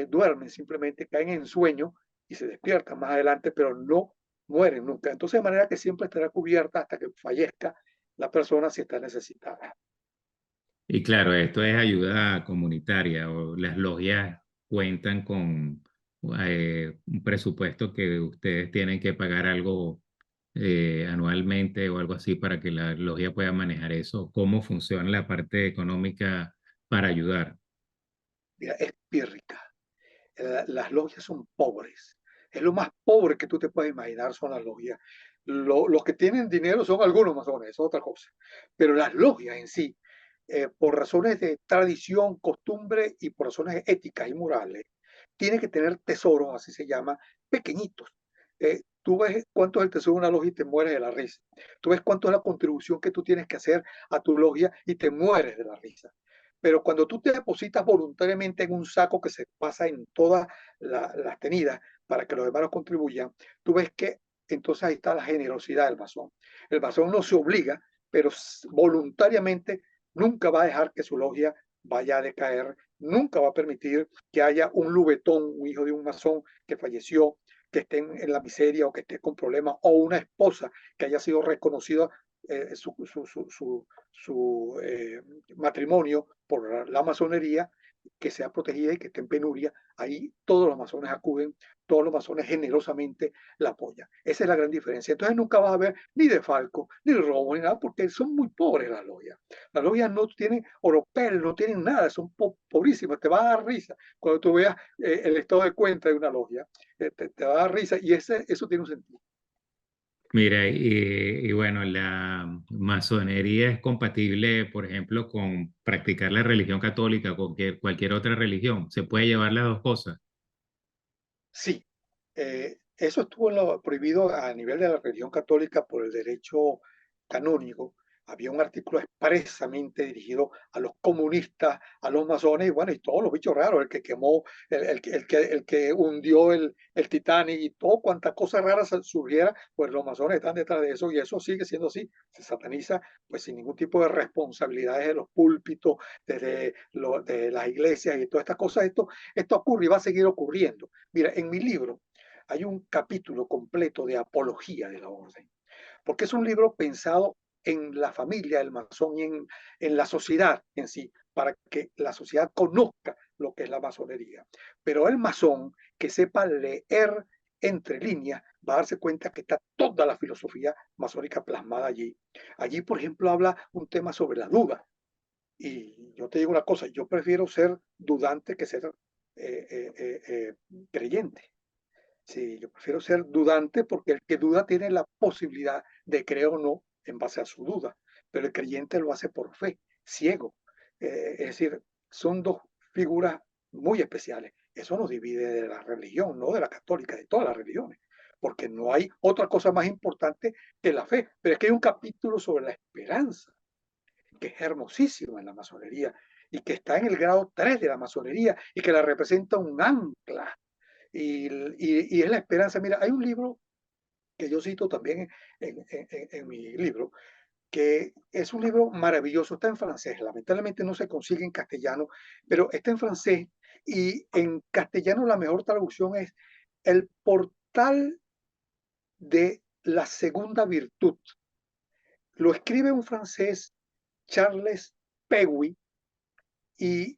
Duermen, simplemente caen en sueño y se despiertan más adelante, pero no mueren nunca. Entonces, de manera que siempre estará cubierta hasta que fallezca la persona si está necesitada. Y claro, esto es ayuda comunitaria o las logias cuentan con un presupuesto que ustedes tienen que pagar algo anualmente o algo así para que la logia pueda manejar eso. ¿Cómo funciona la parte económica para ayudar? Mira, es pírrica. Las logias son pobres. Es lo más pobre que tú te puedes imaginar son las logias. Los que tienen dinero son algunos masones, es otra cosa. Pero las logias en sí, por razones de tradición, costumbre y por razones éticas y morales, tienen que tener tesoros, así se llama, pequeñitos. Tú ves cuánto es el tesoro de una logia y te mueres de la risa. Tú ves cuánto es la contribución que tú tienes que hacer a tu logia y te mueres de la risa. Pero cuando tú te depositas voluntariamente en un saco que se pasa en todas las tenidas para que los hermanos contribuyan, tú ves que entonces ahí está la generosidad del masón. El masón no se obliga, pero voluntariamente nunca va a dejar que su logia vaya a decaer, nunca va a permitir que haya un lubetón, un hijo de un masón que falleció, que esté en la miseria o que esté con problemas, o una esposa que haya sido reconocida su matrimonio por la masonería, que sea protegida y que esté en penuria. Ahí todos los masones acuden, todos los masones generosamente la apoyan. Esa es la gran diferencia. Entonces nunca vas a ver ni de falco, ni de robo, ni nada, porque son muy pobres las logias. Las logias no tienen oropel, no tienen nada, son pobrísimas. Te va a dar risa cuando tú veas el estado de cuenta de una logia. Te va a dar risa y eso tiene un sentido. Mira, y bueno, la masonería es compatible, por ejemplo, con practicar la religión católica o cualquier otra religión. Se puede llevar las dos cosas. Sí, eso estuvo prohibido a nivel de la religión católica por el derecho canónico. Había un artículo expresamente dirigido a los comunistas, a los masones y bueno, y todos los bichos raros, el que quemó, el que hundió el Titanic y todo cuanta cosa rara surgiera, pues los masones están detrás de eso y eso sigue siendo así. Se sataniza pues sin ningún tipo de responsabilidades de los púlpitos, de las iglesias y todas estas cosas. Esto ocurre y va a seguir ocurriendo. Mira, en mi libro hay un capítulo completo de apología de la orden, porque es un libro pensado en la familia del masón y en la sociedad en sí, para que la sociedad conozca lo que es la masonería. Pero el masón que sepa leer entre líneas va a darse cuenta que está toda la filosofía masónica plasmada allí. Allí, por ejemplo, habla un tema sobre la duda. Y yo te digo una cosa, yo prefiero ser dudante que ser creyente. Sí, yo prefiero ser dudante porque el que duda tiene la posibilidad de creer o no en base a su duda, pero el creyente lo hace por fe, ciego. Es decir, son dos figuras muy especiales. Eso nos divide de la religión, no de la católica, de todas las religiones, porque no hay otra cosa más importante que la fe. Pero es que hay un capítulo sobre la esperanza, que es hermosísimo en la masonería y que está en el grado 3 de la masonería y que la representa un ancla y es la esperanza. Mira, hay un libro que yo cito también en mi libro, que es un libro maravilloso, está en francés, lamentablemente no se consigue en castellano, pero está en francés y en castellano la mejor traducción es El portal de la segunda virtud. Lo escribe un francés, Charles Peguy, y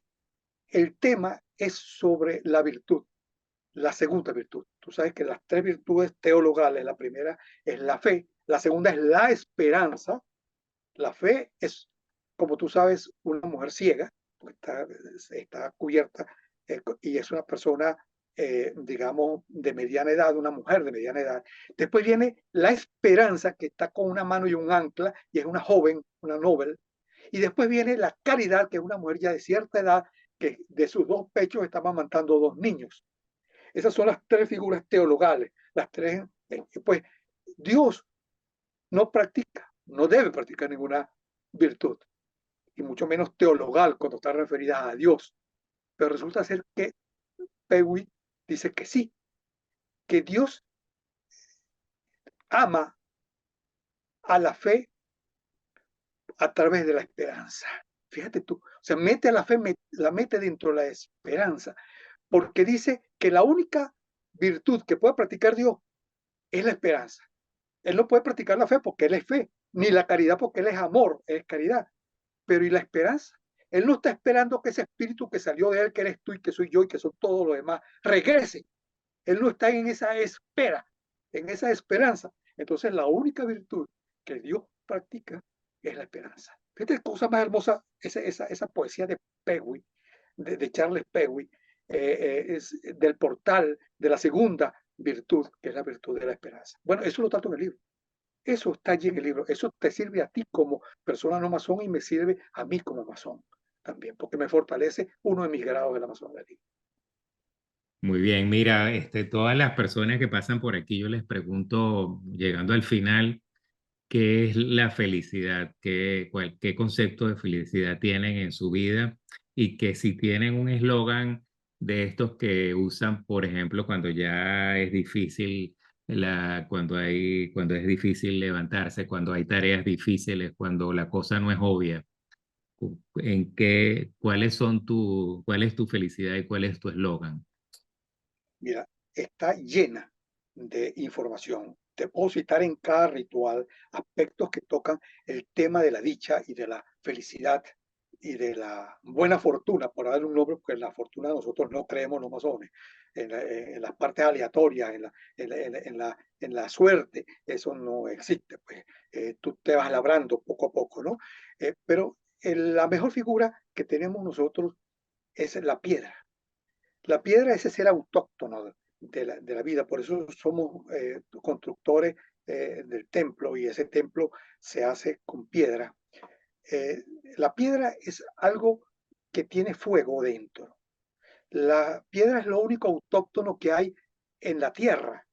el tema es sobre la virtud. La segunda virtud. Tú sabes que las tres virtudes teologales, la primera es la fe, la segunda es la esperanza. La fe es, como tú sabes, una mujer ciega, está cubierta y es una persona, digamos, de mediana edad, una mujer de mediana edad. Después viene la esperanza, que está con una mano y un ancla, y es una joven, una noble. Y después viene la caridad, que es una mujer ya de cierta edad, que de sus dos pechos está amamantando dos niños. Esas son las tres figuras teologales, las tres, pues Dios no practica, no debe practicar ninguna virtud, y mucho menos teologal cuando está referida a Dios. Pero resulta ser que Pewi dice que sí, que Dios ama a la fe a través de la esperanza. Fíjate tú, o sea, mete a la fe, la mete dentro de la esperanza, porque dice que la única virtud que puede practicar Dios es la esperanza. Él no puede practicar la fe porque Él es fe, ni la caridad porque Él es amor, es caridad. Pero ¿y la esperanza? Él no está esperando que ese espíritu que salió de Él, que eres tú y que soy yo y que son todos los demás, regrese. Él no está en esa espera, en esa esperanza. Entonces la única virtud que Dios practica es la esperanza. Fíjate cosa más hermosa, esa poesía de Pewi, de Charles Pewi, es del portal de la segunda virtud, que es la virtud de la esperanza. Bueno, eso lo trato en el libro. Eso está allí en el libro. Eso te sirve a ti como persona no masón y me sirve a mí como masón también, porque me fortalece uno de mis grados de la masonería. Muy bien, mira, todas las personas que pasan por aquí, yo les pregunto, llegando al final, ¿qué es la felicidad? ¿Qué concepto de felicidad tienen en su vida? Y que si tienen un eslogan de estos que usan, por ejemplo, cuando ya es difícil, cuando es difícil levantarse, cuando hay tareas difíciles, cuando la cosa no es obvia. ¿Cuál es tu felicidad y cuál es tu eslogan? Mira, está llena de información. Te puedo citar en cada ritual aspectos que tocan el tema de la dicha y de la felicidad y de la buena fortuna, por darle un nombre, porque en la fortuna nosotros no creemos los masones, en las partes aleatorias, en la suerte, eso no existe, pues tú te vas labrando poco a poco, ¿no? Pero la mejor figura que tenemos nosotros es la piedra. La piedra es ese ser autóctono de la vida, por eso somos constructores del templo y ese templo se hace con piedra. Eh, la piedra es algo que tiene fuego dentro. La piedra es lo único autóctono que hay en la tierra,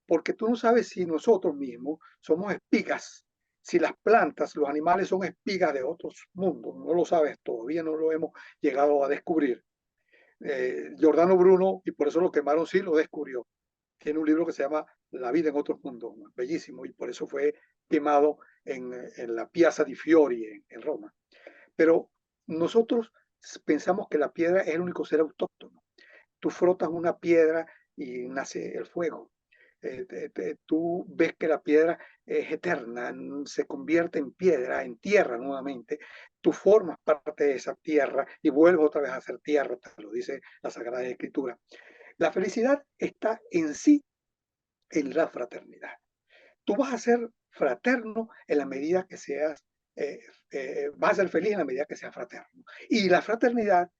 porque tú no sabes si nosotros mismos somos espigas, si las plantas, los animales son espigas de otros mundos, no lo sabes, todavía no lo hemos llegado a descubrir. Giordano Bruno, y por eso lo quemaron, sí lo descubrió. Tiene un libro que se llama La vida en otros mundos, bellísimo, y por eso fue quemado en la Piazza di Fiori en Roma. Pero nosotros pensamos que la piedra es el único ser autóctono. Tú frotas una piedra y nace el fuego. Tú ves que la piedra es eterna, se convierte en piedra, en tierra nuevamente. Tú formas parte de esa tierra y vuelves otra vez a ser tierra, te lo dice la Sagrada Escritura. La felicidad está en sí en la fraternidad. Tú vas a ser fraterno en la medida que seas, vas a ser feliz en la medida que seas fraterno. Y la fraternidad,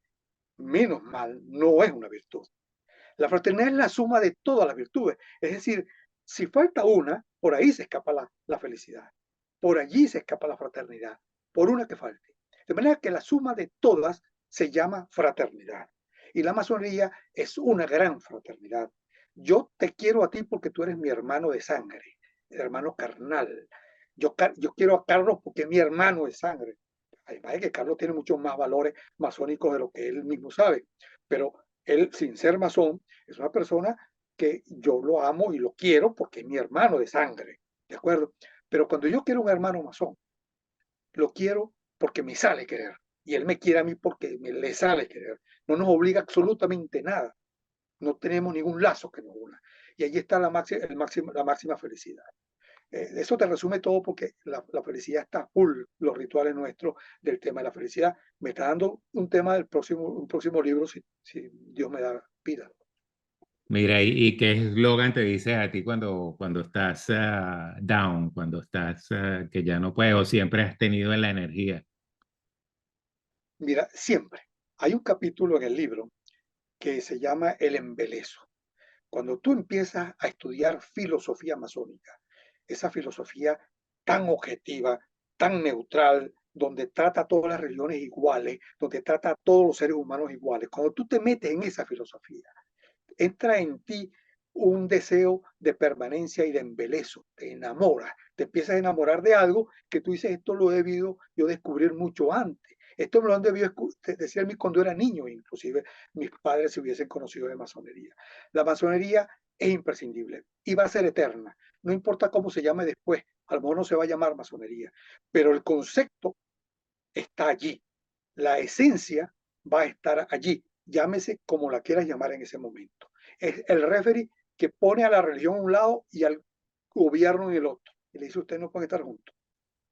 menos mal, no es una virtud. La fraternidad es la suma de todas las virtudes. Es decir, si falta una, por ahí se escapa la felicidad. Por allí se escapa la fraternidad. Por una que falte. De manera que la suma de todas se llama fraternidad. Y la masonería es una gran fraternidad. Yo te quiero a ti porque tú eres mi hermano de sangre, hermano carnal. Yo quiero a Carlos porque es mi hermano de sangre. Además de que Carlos tiene muchos más valores masónicos de lo que él mismo sabe. Pero él, sin ser masón, es una persona que yo lo amo y lo quiero porque es mi hermano de sangre, ¿de acuerdo? Pero cuando yo quiero un hermano masón, lo quiero porque me sale querer. Y él me quiere a mí porque le sale querer. No nos obliga absolutamente nada. No tenemos ningún lazo que nos una. Y allí está la máxima felicidad. Eso te resume todo porque la felicidad está full, los rituales nuestros del tema de la felicidad. Me está dando un tema del un próximo libro si Dios me da vida. Mira, ¿y qué eslogan te dices a ti cuando estás down, cuando estás que ya no puedes o siempre has tenido la energía? Mira, siempre hay un capítulo en el libro que se llama El embelezo. Cuando tú empiezas a estudiar filosofía masónica, esa filosofía tan objetiva, tan neutral, donde trata a todas las religiones iguales, donde trata a todos los seres humanos iguales, cuando tú te metes en esa filosofía, entra en ti un deseo de permanencia y de embelezo, te enamoras, te empiezas a enamorar de algo que tú dices, esto lo he debido yo descubrir mucho antes. Esto me lo han debido decir a mí cuando era niño, inclusive mis padres se hubiesen conocido de masonería. La masonería es imprescindible y va a ser eterna. No importa cómo se llame después, a lo mejor no se va a llamar masonería, pero el concepto está allí. La esencia va a estar allí. Llámese como la quieras llamar en ese momento. Es el referee que pone a la religión a un lado y al gobierno en el otro. Y le dice, ustedes no pueden estar juntos.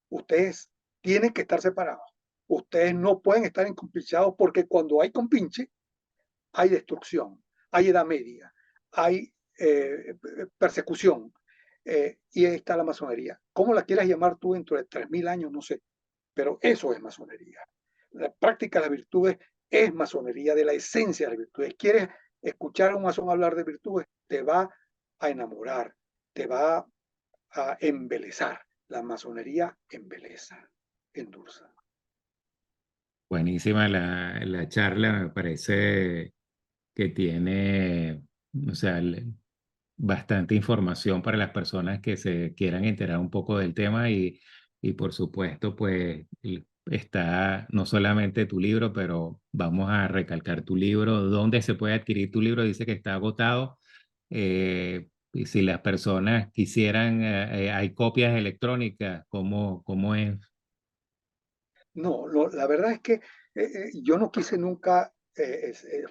Ustedes tienen que estar separados. Ustedes no pueden estar encompinchados porque cuando hay compinche, hay destrucción, hay edad media, hay persecución. Y ahí está la masonería. ¿Cómo la quieras llamar tú dentro de 3000 años? No sé. Pero eso es masonería. La práctica de las virtudes es masonería, de la esencia de las virtudes. ¿Quieres escuchar a un masón hablar de virtudes? Te va a enamorar, te va a embelezar. La masonería embeleza, endulza. Buenísima la charla, me parece que tiene, o sea, bastante información para las personas que se quieran enterar un poco del tema y por supuesto, pues está no solamente tu libro, pero vamos a recalcar tu libro. ¿Dónde se puede adquirir tu libro? Dice que está agotado. Y si las personas quisieran, hay copias electrónicas, ¿cómo es? No, la verdad es que yo no quise nunca,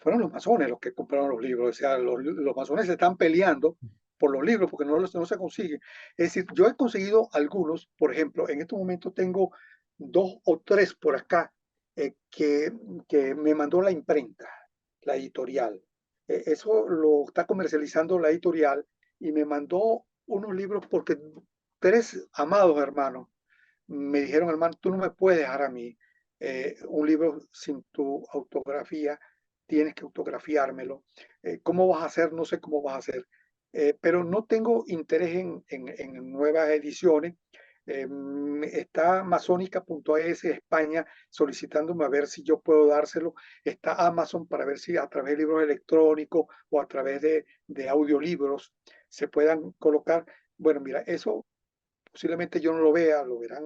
fueron los masones los que compraron los libros, o sea, los masones se están peleando por los libros porque no se consiguen. Es decir, yo he conseguido algunos, por ejemplo, en estos momentos tengo 2 o 3 por acá que me mandó la imprenta, la editorial. Eso lo está comercializando la editorial y me mandó unos libros porque 3 amados hermanos me dijeron, hermano, tú no me puedes dejar a mí un libro sin tu autografía, tienes que autografiármelo. ¿Cómo vas a hacer? No sé cómo vas a hacer. Pero no tengo interés en nuevas ediciones. Está masónica.es España solicitándome a ver si yo puedo dárselo. Está Amazon para ver si a través de libros electrónicos o a través de audiolibros se puedan colocar. Bueno, mira, eso posiblemente yo no lo vea, lo verán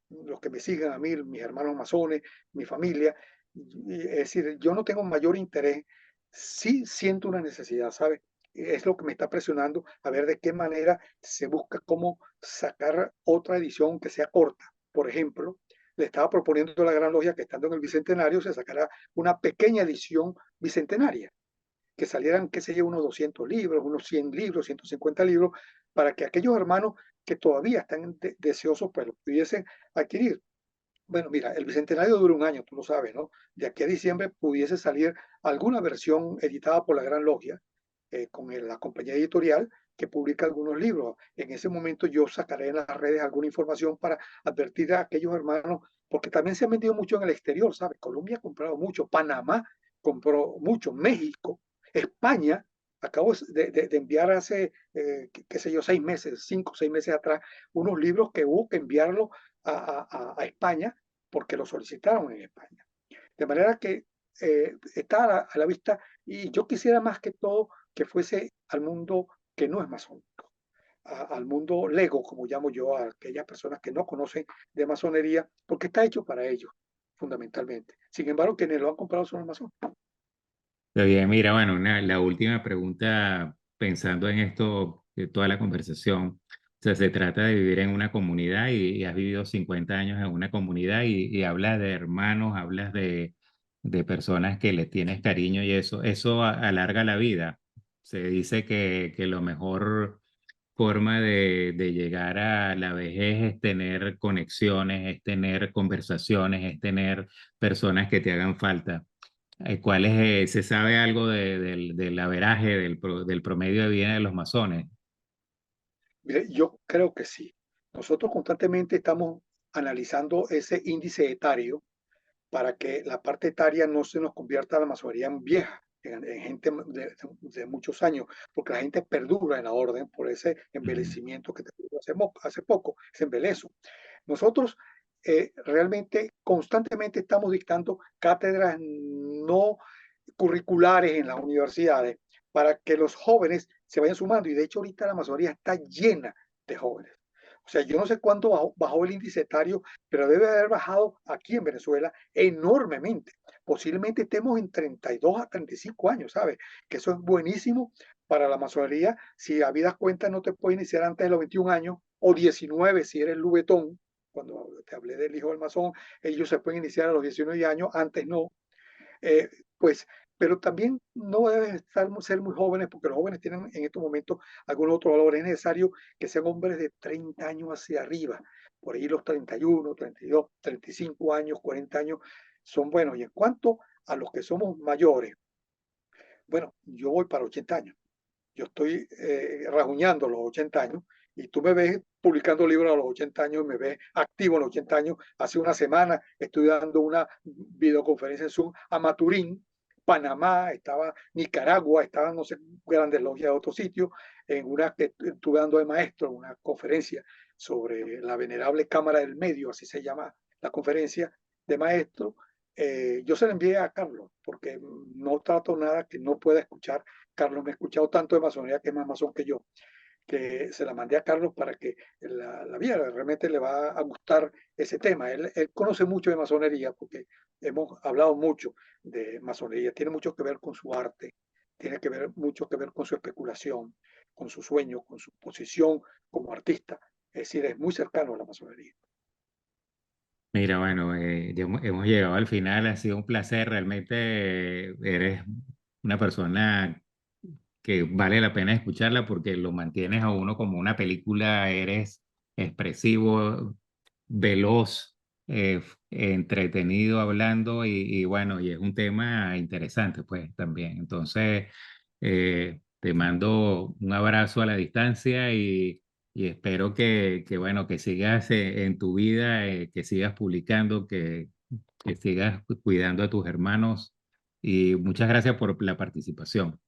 los que me sigan a mí, mis hermanos masones, mi familia. Es decir, yo no tengo mayor interés, sí siento una necesidad, ¿sabes? Es lo que me está presionando a ver de qué manera se busca cómo sacar otra edición que sea corta. Por ejemplo, le estaba proponiendo a la Gran Logia que estando en el Bicentenario se sacara una pequeña edición bicentenaria que salieran, qué sé yo, unos 200 libros, unos 100 libros, 150 libros, para que aquellos hermanos que todavía están deseosos, pues lo pudiesen adquirir. Bueno, mira, el Bicentenario dura un año, tú lo sabes, ¿no? De aquí a diciembre pudiese salir alguna versión editada por la Gran Logia, con la compañía editorial que publica algunos libros. En ese momento yo sacaré en las redes alguna información para advertir a aquellos hermanos, porque también se han vendido mucho en el exterior, ¿sabes? Colombia ha comprado mucho, Panamá compró mucho, México, España. Acabo de enviar hace, qué sé yo, 6 meses, 5 o 6 meses atrás, unos libros que hubo que enviarlo a España porque lo solicitaron en España. De manera que está a la vista y yo quisiera más que todo que fuese al mundo que no es masónico, al mundo lego, como llamo yo a aquellas personas que no conocen de masonería, porque está hecho para ellos, fundamentalmente. Sin embargo, quienes lo han comprado son los masones. Está bien, mira, bueno, la última pregunta, pensando en esto, de toda la conversación, o sea, se trata de vivir en una comunidad y has vivido 50 años en una comunidad y hablas de hermanos, hablas de personas que le tienes cariño y eso alarga la vida. Se dice que lo mejor forma de llegar a la vejez es tener conexiones, es tener conversaciones, es tener personas que te hagan falta. ¿Cuál es, se sabe algo del averaje, del promedio de vida de los masones? Mire, yo creo que sí. Nosotros constantemente estamos analizando ese índice etario para que la parte etaria no se nos convierta la masonería en vieja, en gente de muchos años, porque la gente perdura en la orden por ese Ujú. envejecimiento que te digo hace poco, ese embelezo. Nosotros realmente constantemente estamos dictando cátedras no curriculares en las universidades para que los jóvenes se vayan sumando. Y de hecho ahorita la masonería está llena de jóvenes. O sea, yo no sé cuánto bajó el índice etario, pero debe haber bajado aquí en Venezuela enormemente. Posiblemente estemos en 32 a 35 años, ¿sabes? Que eso es buenísimo para la masonería. Si a vidas cuentas no te puedes iniciar antes de los 21 años o 19 si eres lubetón, cuando te hablé del hijo del masón, ellos se pueden iniciar a los 19 años, antes no. Eh, pues, pero también no deben ser muy jóvenes, porque los jóvenes tienen en estos momentos algún otro valor. Es necesario que sean hombres de 30 años hacia arriba, por ahí los 31, 32, 35 años, 40 años son buenos. Y en cuanto a los que somos mayores, bueno, yo voy para 80 años. Yo estoy rajuñando los 80 años y tú me ves publicando libros a los 80 años, me ves activo a los 80 años. Hace una semana estoy dando una videoconferencia en Zoom a Maturín, Panamá, estaba Nicaragua, estaban no sé, grandes logias de otros sitios, en una que estuve dando de maestro, una conferencia sobre la venerable Cámara del Medio, así se llama la conferencia de maestro. Yo se la envié a Carlos porque no trato nada que no pueda escuchar. Carlos me ha escuchado tanto de masonería, que es más masón que yo, que se la mandé a Carlos para que la viera. Realmente le va a gustar ese tema. Él conoce mucho de masonería porque hemos hablado mucho de masonería. Tiene mucho que ver con su arte, tiene que ver mucho que ver con su especulación, con su sueño, con su posición como artista. Es decir, es muy cercano a la masonería. Mira, bueno, ya hemos llegado al final, ha sido un placer, realmente eres una persona que vale la pena escucharla porque lo mantienes a uno como una película, eres expresivo, veloz, entretenido hablando y bueno, y es un tema interesante pues también. Entonces, te mando un abrazo a la distancia y espero bueno, que sigas en tu vida, que sigas publicando, que sigas cuidando a tus hermanos y muchas gracias por la participación.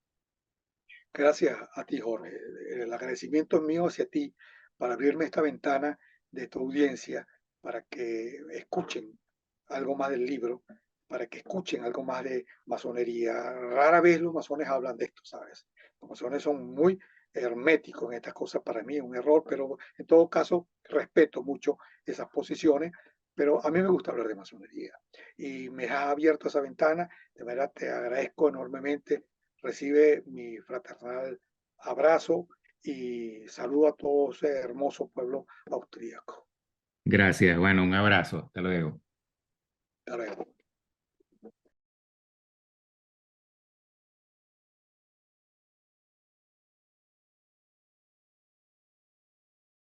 Gracias a ti, Jorge. El agradecimiento es mío hacia ti para abrirme esta ventana de tu audiencia, para que escuchen algo más del libro, para que escuchen algo más de masonería. Rara vez los masones hablan de esto, ¿sabes? Los masones son muy herméticos en estas cosas. Para mí es un error, pero en todo caso respeto mucho esas posiciones, pero a mí me gusta hablar de masonería y me has abierto esa ventana. De verdad te agradezco enormemente. Recibe mi fraternal abrazo y saludo a todo ese hermoso pueblo austríaco. Gracias, bueno, un abrazo, hasta luego. Hasta luego.